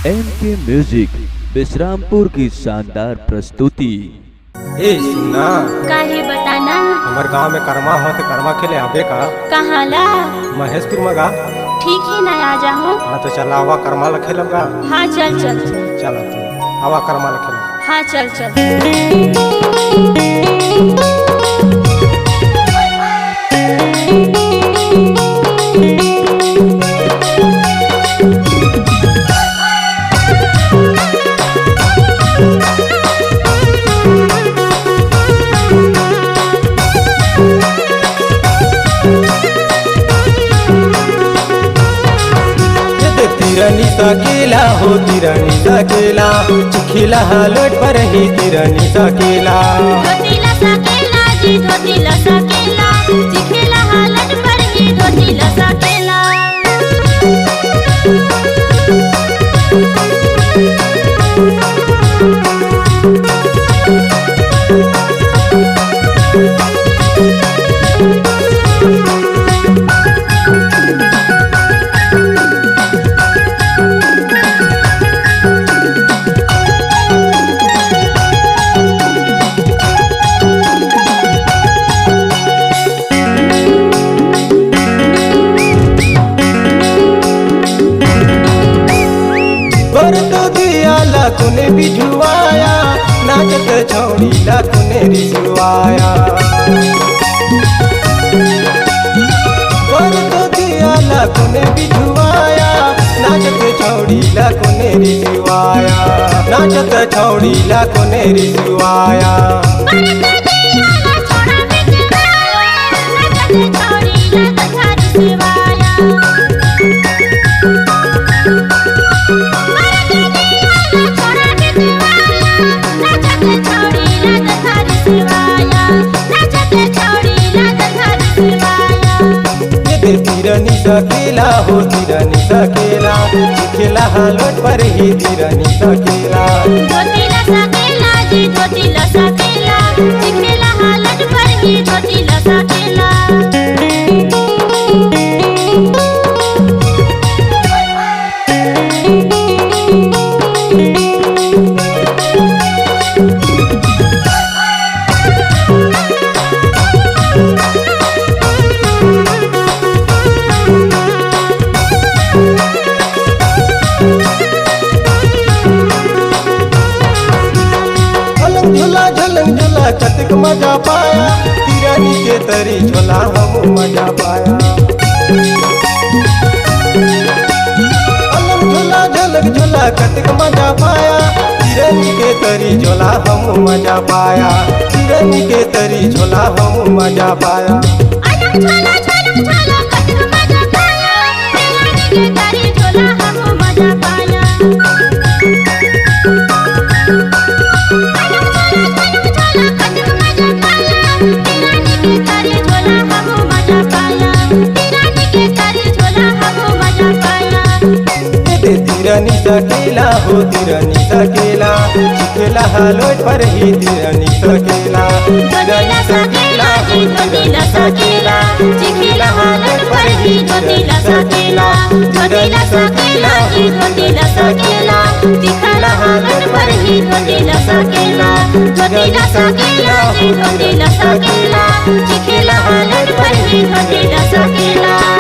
MK music Vishrampur की शानदार प्रस्तुति। ए सुना, काहे बताना। हमार गांव में कर्मा हो तो कर्मा खेले आबे का। कहाँ ला? महेशपुर में गा। ठीक है ना, आ जाओ। हाँ तो चला आवा कर्मा ला खेलब गा। हाँ चल चल। चला तू आवा कर्मा ला खेलब। हाँ चल चल। तिरनी सकेला हो तिरनी सकेला, चिखिला हालोट पर ही तिरनी सकेला। धोतीला सकेला जी, धोतीला सकेला, चिखेला हालत पर ही धोतीला सकेला। तूने बिजुआया नाचत छौड़ी ला तूने रिसवाया। और तो दिया ला तूने बिजुआया नाचत छौड़ी ला तूने रिसवाया। नाचत छौड़ी ला तूने रिसवाया। तिरनी सकेला हो तिरनी सकेला, चिखेला हालोट पर ही तिरनी सकेला। धोतीला सकेला जी, धोतीला सकेला, चिखेला हालत पर ही धोतीला सकेला। झलक झूला चटक मजा पाया, तिरनी के तरी झोला हम मजा पाया। झूला झलक झूला चटक मजा पाया, तिरनी के तरी झोला हम मजा पाया। तिरनी के तरी झोला हम मजा पाया। तिरनी सकेला हो तिरनी सकेला, चिखेला हालोट पर ही तिरनी सकेला। तिरनी सकेला हो तिरनी सकेला, चिखेला हालोट पर ही तिरनी सकेला। तिरनी सकेला हो तिरनी सकेला, चिखेला हालोट पर ही तिरनी सकेला। तिरनी सकेला हो तिरनी सकेला, चिखेला हालोट पर ही तिरनी सकेला।